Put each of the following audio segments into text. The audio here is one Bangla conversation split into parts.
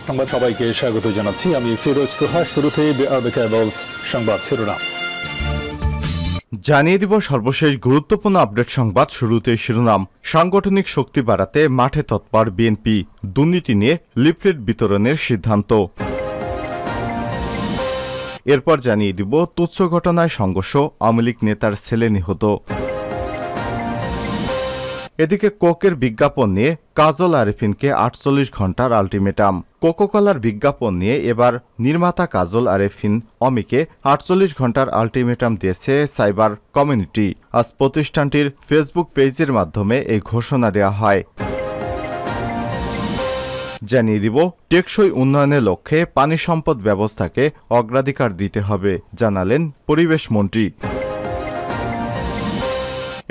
সংবাদ সবাইকে স্বাগত জানাচ্ছি। আমি ফিরোজ তোহা। শুরুতে সংবাদ শিরোনাম জানিয়ে দিব সর্বশেষ গুরুত্বপূর্ণ আপডেট সংবাদ। শুরুতে শিরোনাম। সাংগঠনিক শক্তি বাড়াতে মাঠে তৎপর বিএনপি, দুর্নীতি নিয়ে লিফলেট বিতরণের সিদ্ধান্ত। এরপর জানিয়ে দিব তুচ্ছ ঘটনায় সংঘর্ষ, আওয়ামী লীগ নেতার ছেলে নিহত। এদিকে কোকের বিজ্ঞাপন নিয়ে কাজল আরেফিনকে 48 ঘন্টার আলটিমেটাম। কোকোকলার বিজ্ঞাপন নিয়ে এবার নির্মাতা কাজল আরেফিন অমিকে 48 ঘন্টার আলটিমেটাম দিয়েছে সাইবার কমিউনিটি। আজ প্রতিষ্ঠানটির ফেসবুক পেজের মাধ্যমে এই ঘোষণা দেওয়া হয়। জানিয়ে দিব টেকসই উন্নয়নের লক্ষ্যে পানি সম্পদ ব্যবস্থাকে অগ্রাধিকার দিতে হবে, জানালেন পরিবেশ মন্ত্রী।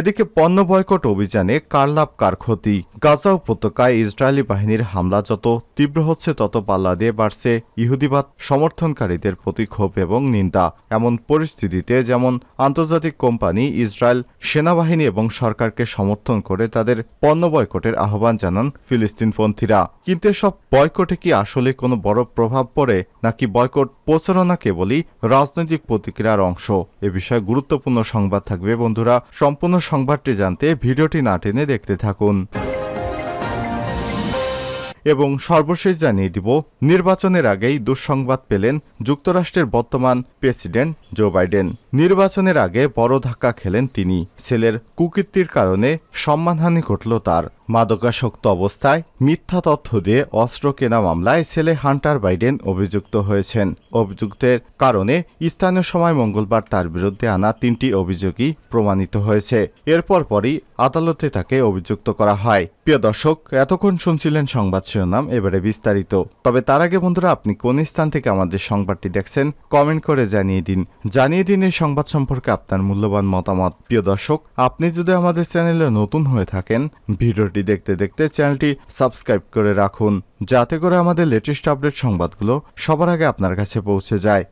এদিকে পণ্য বয়কট অভিযানে কার লাভ কার ক্ষতি। গাজা উপত্যকায় ইসরায়েলি বাহিনীর হামলা যত তীব্র হচ্ছে তত পাল্লা দিয়ে বাড়ছে ইহুদিবাদ সমর্থনকারীদের প্রতি ক্ষোভ এবং নিন্দা। এমন পরিস্থিতিতে যেমন আন্তর্জাতিক কোম্পানি ইসরায়েল সেনাবাহিনী এবং সরকারকে সমর্থন করে তাদের পণ্য বয়কটের আহ্বান জানান ফিলিস্তিনপন্থীরা। কিন্তু এসব বয়কটে কি আসলে কোনো বড় প্রভাব পড়ে, নাকি বয়কট প্রচারণা কেবলই রাজনৈতিক প্রতিক্রিয়ার অংশ? এ বিষয়ে গুরুত্বপূর্ণ সংবাদ থাকবে বন্ধুরা। সম্পূর্ণ সংবাদটি জানতে ভিডিওটি না টেনে দেখতে থাকুন। এবং সর্বশেষ জানিয়ে দিব নির্বাচনের আগেই দুঃসংবাদ পেলেন যুক্তরাষ্ট্রের বর্তমান প্রেসিডেন্ট জো বাইডেন। নির্বাচনের আগে বড় ধাক্কা খেলেন তিনি। ছেলের কুকীর্তির কারণে সম্মানহানি ঘটল তার। মাদকাসক্ত অবস্থায় মিথ্যা তথ্য দিয়ে অস্ত্র কেনা মামলায় ছেলে হান্টার বাইডেন অভিযুক্ত হয়েছেন। অভিযুক্তের কারণে স্থানীয় সময় মঙ্গলবার তার বিরুদ্ধে আনা 3টি অভিযোগই প্রমাণিত হয়েছে। এরপর পরই আদালতে তাকে অভিযুক্ত করা হয়। প্রিয় দর্শক, এতক্ষণ শুনছিলেন সংবাদ শিরোনাম, এবারে বিস্তারিত। তবে তার আগে বন্ধুরা, আপনি কোন স্থান থেকে আমাদের সংবাদটি দেখছেন কমেন্ট করে জানিয়ে দিন। এই সংবাদ সম্পর্কে আপনার মূল্যবান মতামত। প্রিয় দর্শক, আপনি যদি আমাদের চ্যানেলে নতুন হয়ে থাকেন, ভিডিওটি দেখতে দেখতে চ্যানেলটি সাবস্ক্রাইব করে রাখুন, যাতে করে আমাদের লেটেস্ট আপডেট সংবাদগুলো সবার আগে আপনার কাছে পৌঁছে যায়।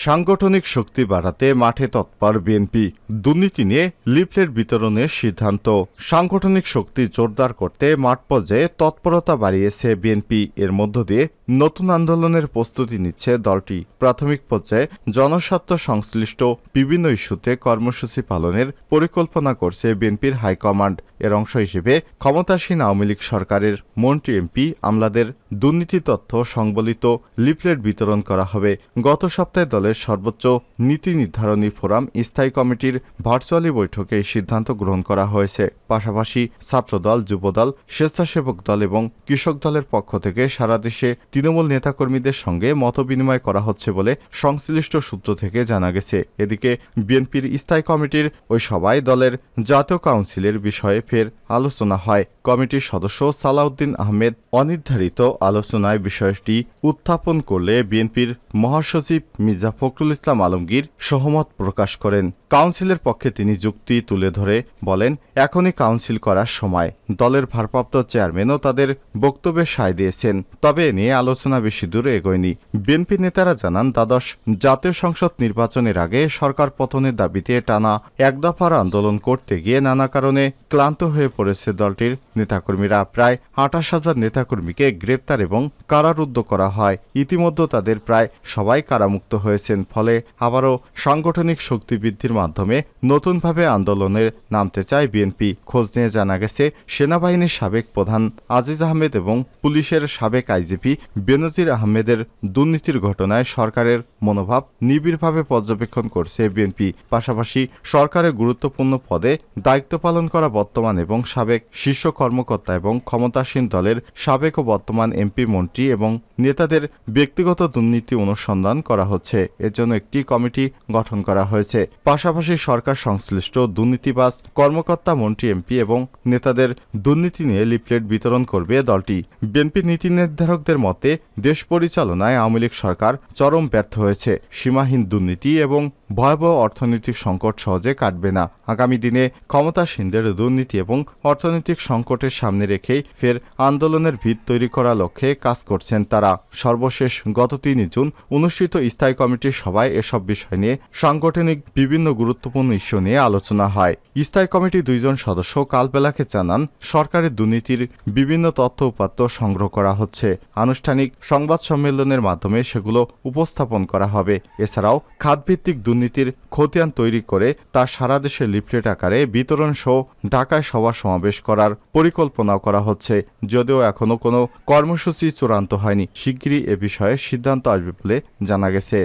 সাংগঠনিক শক্তি বাড়াতে মাঠে তৎপর বিএনপি, দুর্নীতি নিয়ে লিফলেট বিতরণের সিদ্ধান্ত। সাংগঠনিক শক্তি জোরদার করতে মাঠ পর্যায়ে তৎপরতা বাড়িয়েছে বিএনপি। এর মধ্য দিয়ে নতুন আন্দোলনের প্রস্তুতি নিচ্ছে দলটি। প্রাথমিক পর্যায়ে জনস্বার্থ সংশ্লিষ্ট বিভিন্ন ইস্যুতে কর্মসূচি পালনের পরিকল্পনা করছে বিএনপির হাইকমান্ড। এর অংশ হিসেবে ক্ষমতাসীন আওয়ামী লীগ সরকারের মন্ত্রী এমপি আমলাদের দুর্নীতি তথ্য সংবলিত লিফলেট বিতরণ করা হবে। গত সপ্তাহে দলের সর্বোচ্চ নীতি নির্ধারণী ফোরাম স্থায়ী কমিটির ভার্চুয়ালি বৈঠকে এই সিদ্ধান্ত গ্রহণ করা হয়েছে। পাশাপাশি ছাত্রদল, যুবদল, স্বেচ্ছাসেবক দল এবং কৃষক দলের পক্ষ থেকে সারা দেশে তৃণমূল নেতাকর্মীদের সঙ্গে মতবিনিময় করা হচ্ছে বলে সংশ্লিষ্ট সূত্র থেকে জানা গেছে। এদিকে বিএনপির স্থায়ী কমিটির ওই সভায় দলের জাতীয় কাউন্সিলের বিষয়ে ফের আলোচনা হয়। কমিটির সদস্য সালাউদ্দিন আহমেদ অনির্ধারিত আলোচনায় বিষয়টি উত্থাপন করলে বিএনপির মহাসচিব মির্জা ফখরুল ইসলাম আলমগীর সহমত প্রকাশ করেন। কাউন্সিলের পক্ষে তিনি যুক্তি তুলে ধরে বলেন, এখনই কাউন্সিল করার সময়। দলের ভারপ্রাপ্ত চেয়ারম্যানও তাদের বক্তব্যে সায় দিয়েছেন, তবে এ নিয়ে আলোচনা বেশি দূরে এগোয়নি। বিএনপি নেতারা জানান, দ্বাদশ জাতীয় সংসদ নির্বাচনের আগে সরকার পতনের দাবিতে টানা এক দফার আন্দোলন করতে গিয়ে নানা কারণে ক্লান্ত হয়ে পড়েছে দলটির নেতাকর্মীরা। প্রায় 28,000 নেতাকর্মীকে গ্রেপ্তার এবং কারারুদ্ধ করা হয়। ইতিমধ্যে তাদের প্রায় সবাই কারামুক্ত হয়েছেন। ফলে আবারও সাংগঠনিক শক্তি বৃদ্ধির মাধ্যমে নতুনভাবে আন্দোলনের নামতে চায় বিএনপি। খোঁজ নিয়ে জানা গেছে, সেনাবাহিনীর সাবেক প্রধান আজিজ আহমেদ এবং পুলিশের সাবেক আইজিপি বেনজির আহমেদের দুর্নীতির ঘটনায় সরকারের মনোভাব নিবিড়ভাবে পর্যবেক্ষণ করছে বিএনপি। পাশাপাশি সরকারের গুরুত্বপূর্ণ পদে দায়িত্ব পালন করা বর্তমান এবং সাবেক শীর্ষ কর্মকর্তা এবং ক্ষমতাসীন দলের সাবেক ও বর্তমান এমপি, মন্ত্রী এবং নেতাদের ব্যক্তিগত দুর্নীতি অনুসন্ধান করা হচ্ছে। এর জন্য একটি কমিটি গঠন করা হয়েছে। পাশাপাশি সরকার সংশ্লিষ্ট দুর্নীতিবাজ কর্মকর্তা, মন্ত্রী, এমপি এবং নেতাদের দুর্নীতি নিয়ে লিফলেট বিতরণ করবে দলটি। বিএনপি নীতি নির্ধারকদের মতে দেশ পরিচালনায় আওয়ামী লীগ সরকার চরম ব্যর্থ হয়েছে। সীমাহীন দুর্নীতি এবং ভয়াবহ অর্থনৈতিক সংকট সহজে কাটবে না। আগামী দিনে ক্ষমতাসীনদের দুর্নীতি এবং অর্থনৈতিক সংকটের সামনে রেখেই ফের আন্দোলনের ভিত তৈরি করার লক্ষ্যে কাজ করছেন তারা। সর্বশেষ গত ৩ জুন অনুষ্ঠিত স্থায়ী কমিটির সভায় এসব বিষয় নিয়ে সাংগঠনিক বিভিন্ন গুরুত্বপূর্ণ ইস্যু নিয়ে আলোচনা হয়। স্থায়ী কমিটির 2 জন সদস্য কালবেলাকে জানান, সরকারের দুর্নীতির বিভিন্ন তথ্য উপাত্ত সংগ্রহ করা হচ্ছে। আনুষ্ঠানিক সংবাদ সম্মেলনের মাধ্যমে সেগুলো উপস্থাপন করা হবে। এছাড়াও খাতভিত্তিক দুর্নীতির খতিয়ান তৈরি করে তা সারা দেশে লিফলেট আকারে বিতরণ সহ ঢাকায় সভা সমাবেশ করার পরিকল্পনা করা হচ্ছে। যদিও এখনো কোনো কর্মসূচি চূড়ান্ত হয়নি। শিগগিরই এ বিষয়ে সিদ্ধান্ত আসবে বলে জানা গেছে।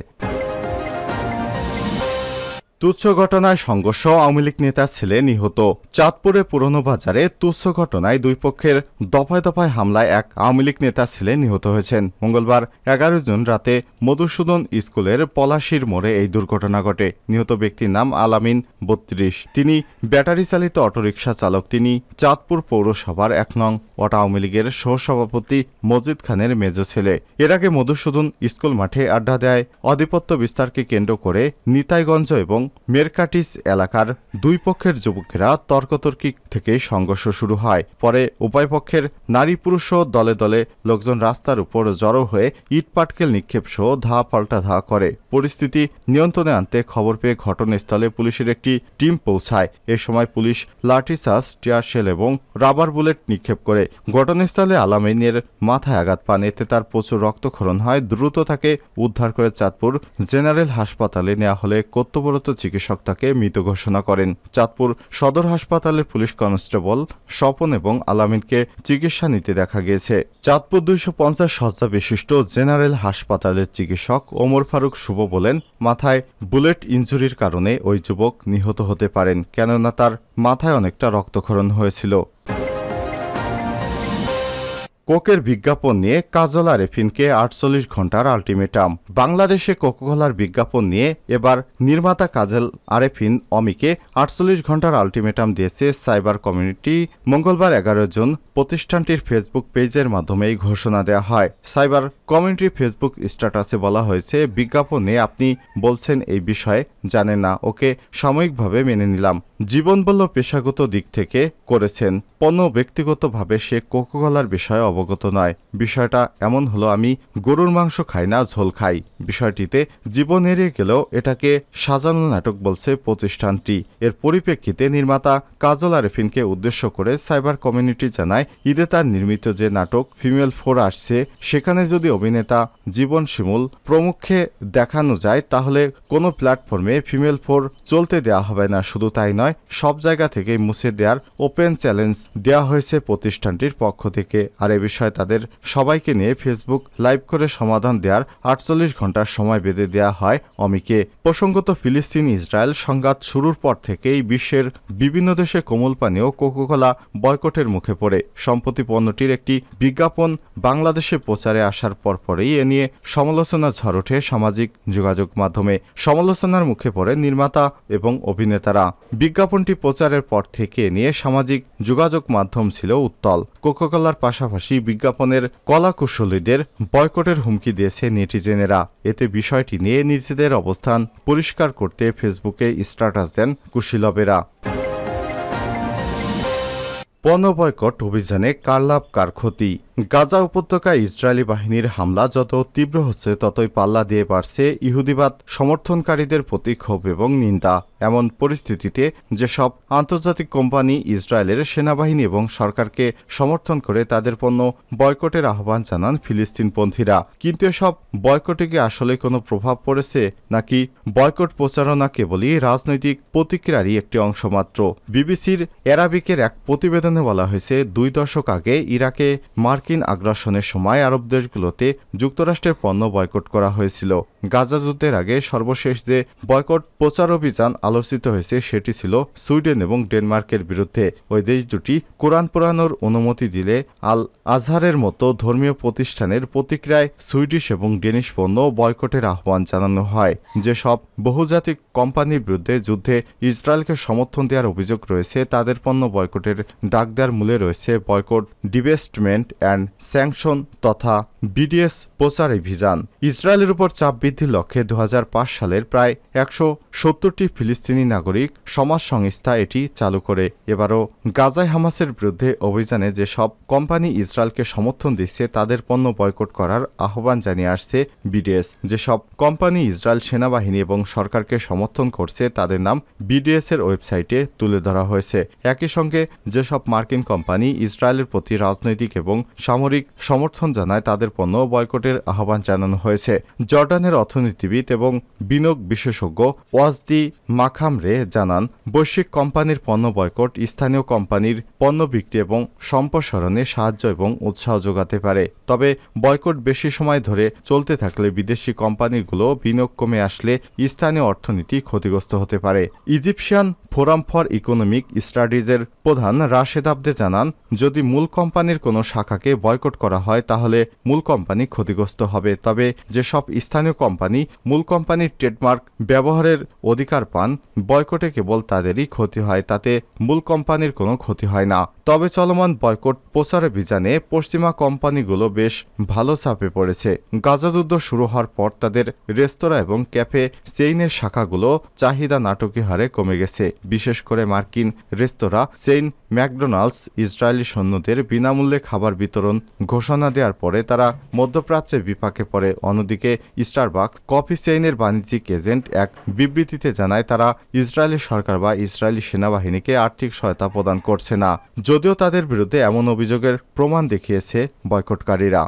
তুচ্ছ ঘটনায় সংঘর্ষ, আওয়ামী লীগ নেতার ছেলে নিহত। চাঁদপুরে পুরনো বাজারে তুচ্ছ ঘটনায় 2 পক্ষের দফায় দফায় হামলায় এক আওয়ামী লীগ নেতার ছেলে নিহত হয়েছেন। মঙ্গলবার 11 জুন রাতে মধুসূদন স্কুলের পলাশির মোড়ে এই দুর্ঘটনা ঘটে। নিহত ব্যক্তির নাম আলামিন, 32। তিনি ব্যাটারি চালিত অটোরিকশা চালক। তিনি চাঁদপুর পৌরসভার 1 নং ওয়ার্ড আওয়ামী লীগের সহসভাপতি মজিদ খানের মেজ ছেলে। এর আগে মধুসূদন স্কুল মাঠে আড্ডা দেয় আধিপত্য বিস্তারকে কেন্দ্র করে নিতাইগঞ্জ এবং মেরকাটিস এলাকার 2 পক্ষের যুবকেরা তর্কতর্কি থেকে সংঘর্ষ শুরু হয়। পরে উভয় পক্ষের নারী পুরুষ দলে দলে লোকজন রাস্তার উপর জড়ো হয়ে ইটপাটকেল নিক্ষেপ সহ ধা পাল্টা ধা করে। পরিস্থিতি নিয়ন্ত্রণে আনতে খবর পেয়ে ঘটনাস্থলে পুলিশের একটি টিম পৌঁছায়। এ সময় পুলিশ লাঠিচার্জ, টিয়ার শেল এবং রাবার বুলেট নিক্ষেপ করে। ঘটনাস্থলে আলামিনের মাথায় আঘাত পান। এতে তার প্রচুর রক্তক্ষরণ হয়। দ্রুত তাকে উদ্ধার করে চাঁদপুর জেনারেল হাসপাতালে নেওয়া হলে কর্তব্যরত চিকিৎসক তাকে মৃত ঘোষণা করেন। চাঁদপুর সদর হাসপাতালের পুলিশ কনস্টেবল স্বপন এবং আলামিনকে চিকিৎসা নিতে দেখা গিয়েছে। চাঁদপুর 250 শয্যা বিশিষ্ট জেনারেল হাসপাতালের চিকিৎসক ওমর ফারুক শুভ বলেন, মাথায় বুলেট ইনজুরির কারণে ওই যুবক নিহত হতে পারেন, কেননা তার মাথায় অনেকটা রক্তক্ষরণ হয়েছিল। কোকের বিজ্ঞাপন নিয়ে কাজল আরেফিনকে 48 ঘন্টার আলটিমেটাম। বাংলাদেশে কোকাকোলার বিজ্ঞাপন নিয়ে এবার নির্মাতা কাজল আরেফিন অমিকে 48 ঘন্টার আলটিমেটাম দিয়েছে সাইবার কমিউনিটি। মঙ্গলবার 11 জুন প্রতিষ্ঠানটির ফেসবুক পেজের মাধ্যমে এই ঘোষণা দেওয়া হয়। সাইবার কমিউনিটির ফেসবুক স্ট্যাটাসে বলা হয়েছে, বিজ্ঞাপনে আপনি বলছেন এই বিষয়ে জানেন না, ওকে সাময়িকভাবে মেনে নিলাম। জীবন বলল পেশাগত দিক থেকে করেছেন, পণ্য ব্যক্তিগতভাবে সে কোকাকোলার বিষয়ে অবগত নয়। বিষয়টা এমন হলো, আমি গরুর মাংস খাই না, ঝোল খাই। বিষয়টিতে জীবন এড়িয়ে গেলেও এটাকে সাজানো নাটক বলছে প্রতিষ্ঠানটি। এর পরিপ্রেক্ষিতে নির্মাতা কাজল আরেফিনকে উদ্দেশ্য করে সাইবার কমিউনিটি জানায়, ঈদে তার নির্মিত যে নাটক ফিমেল 4 আসছে, সেখানে যদি অভিনেতা জীবন শিমুল প্রমুখে দেখানো যায় তাহলে কোনো প্ল্যাটফর্মে ফিমেল 4 চলতে দেওয়া হবে না। শুধু তাই নয়, সব জায়গা থেকে মুছে দেওয়ার ওপেন চ্যালেঞ্জ দেওয়া হয়েছে প্রতিষ্ঠানটির পক্ষ থেকে। আর এ বিষয়ে তাদের সবাইকে নিয়ে ফেসবুক লাইভ করে সমাধান দেওয়ার 48 ঘন্টার সময় বেঁধে দেওয়া হয় অমিকে। প্রসঙ্গত, ফিলিস্তিন ইসরায়েল সংঘাত শুরুর পর থেকেই বিশ্বের বিভিন্ন দেশে কোমল পানীয় কোকাকোলা বয়কটের মুখে পড়ে। সম্প্রতি পণ্যটির একটি বিজ্ঞাপন বাংলাদেশে প্রচারে আসার পরপরই এ নিয়ে সমালোচনা ঝড় ওঠে সামাজিক যোগাযোগ মাধ্যমে। সমালোচনার মুখে পড়ে নির্মাতা এবং অভিনেতারা। বিজ্ঞাপনটি প্রচারের পর থেকে নিয়ে সামাজিক যোগাযোগ মাধ্যম ছিল উত্তাল। কোকাকোলার পাশাপাশি বিজ্ঞাপনের কলাকুশলীদের বয়কটের হুমকি দিয়েছে নেটিজেনেরা। এতে বিষয়টি নিয়ে নিজেদের অবস্থান পরিষ্কার করতে ফেসবুকে স্ট্যাটাস দেন কুশীলবেরা। পণ্য বয়কট অভিযানে কার লাভ কার ক্ষতি। গাজা উপত্যকায় ইসরায়েলি বাহিনীর হামলা যত তীব্র হচ্ছে ততই পাল্লা দিয়ে বাড়ছে ইহুদিবাদ সমর্থনকারীদের প্রতি ক্ষোভ এবং নিন্দা। এমন পরিস্থিতিতে যেসব আন্তর্জাতিক কোম্পানি ইসরায়েলের সেনাবাহিনী এবং সরকারকে সমর্থন করে তাদের পণ্য বয়কটের আহ্বান জানান ফিলিস্তিনপন্থীরা। কিন্তু এসব বয়কটে কি আসলে কোনো প্রভাব পড়েছে, নাকি বয়কট প্রচারণা কেবলই রাজনৈতিক প্রতিক্রিয়ারই একটি অংশ মাত্র? বিবিসির অ্যারাবিকের এক প্রতিবেদনে বলা হয়েছে, 2 দশক আগে ইরাকে মার্কিন আগ্রাসনের সময় আরব দেশগুলোতে যুক্তরাষ্ট্রের পণ্য বয়কট করা হয়েছিল। গাজা যুদ্ধের আগে সর্বশেষ যে বয়কট প্রচার অভিযান আলোচিত হয়েছে সেটি ছিল সুইডেন এবং ডেনমার্কের বিরুদ্ধে। ওই দেশ দুটি কোরআন পোড়ানোর অনুমতি দিলে আল আজহারের মতো ধর্মীয় প্রতিষ্ঠানের প্রতিক্রিয়ায় সুইডিশ এবং ডেনিশ পণ্য বয়কটের আহ্বান জানানো হয়। যেসব বহুজাতিক কোম্পানির বিরুদ্ধে যুদ্ধে ইসরায়েলকে সমর্থন দেওয়ার অভিযোগ রয়েছে তাদের পণ্য বয়কটের ডাক দেওয়ার মূলে রয়েছে boycott divestment and and sanction তথা বিডিএস প্রচারাভিযান। ইসরায়েলের উপর চাপ বৃদ্ধির লক্ষ্যে 2005 সালের প্রায় 170টি ফিলিস্তিনি নাগরিক সমাজ সংস্থা এটি চালু করে। এবারও গাজায় হামাসের বিরুদ্ধে অভিযানে যেসব কোম্পানি ইসরায়েলকে সমর্থন দিচ্ছে তাদের পণ্য বয়কট করার আহ্বান জানিয়ে আসছে বিডিএস। যেসব কোম্পানি ইসরায়েল সেনাবাহিনী এবং সরকারকে সমর্থন করছে তাদের নাম বিডিএস এর ওয়েবসাইটে তুলে ধরা হয়েছে। একই সঙ্গে যেসব মার্কিন কোম্পানি ইসরায়েলের প্রতি রাজনৈতিক এবং সামরিক সমর্থন জানায় তাদের পণ্য বয়কটের আহ্বান জানানো হয়েছে। জর্ডানের অর্থনীতিবিদ এবং বিনিয়োগ বিশেষজ্ঞ ওয়াজদি মাখামরে জানান, বৈশ্বিক কোম্পানির পণ্য বয়কট স্থানীয় কোম্পানির পণ্য বিক্রি এবং সম্প্রসারণে সাহায্য এবং উৎসাহ যোগাতে পারে। তবে বয়কট বেশি সময় ধরে চলতে থাকলে বিদেশি কোম্পানিগুলো বিনিয়োগ কমে আসলে স্থানীয় অর্থনীতি ক্ষতিগ্রস্ত হতে পারে। ইজিপশিয়ান ফোরাম ফর ইকোনমিক স্টাডিজের প্রধান রাশেদ আবদে জানান, যদি মূল কোম্পানির কোনো শাখাকে বয়কট করা হয় তাহলে মূল কোম্পানি ক্ষতিগ্রস্ত হবে। তবে যেসব স্থানীয় কোম্পানি মূল কোম্পানির ট্রেডমার্ক ব্যবহারের অধিকার পান, বয়কটে কেবল তাদেরই ক্ষতি হয়, তাতে মূল কোম্পানির কোনো ক্ষতি হয় না। তবে চলমান বয়কট প্রচারাভিযানে পশ্চিমা কোম্পানিগুলো বেশ ভালো চাপে পড়েছে। গাজা যুদ্ধ শুরু হওয়ার পর তাদের রেস্তোরাঁ এবং ক্যাফে চেইনের শাখাগুলো চাহিদা নাটকীয় হারে কমে গেছে। বিশেষ করে মার্কিন রেস্তোরাঁ চেইন ম্যাকডোনাল্ডস ইসরায়েলি সৈন্যদের বিনামূল্যে খাবার বিতরণ ঘোষণা দেওয়ার পরে তারা মধ্যপ্রাচ্যে বিপাকে পড়ে। অন্যদিকে স্টারবাকস কফি চেইনের বাণিজ্যিক এজেন্ট এক বিবৃতিতে জানায় তারা ইসরায়েলি সরকার বা ইসরায়েলি সেনাবাহিনীকে আর্থিক সহায়তা প্রদান করছে না, যদিও তাদের বিরুদ্ধে এমন অভিযোগের প্রমাণ দেখিয়েছে বয়কটকারীরা।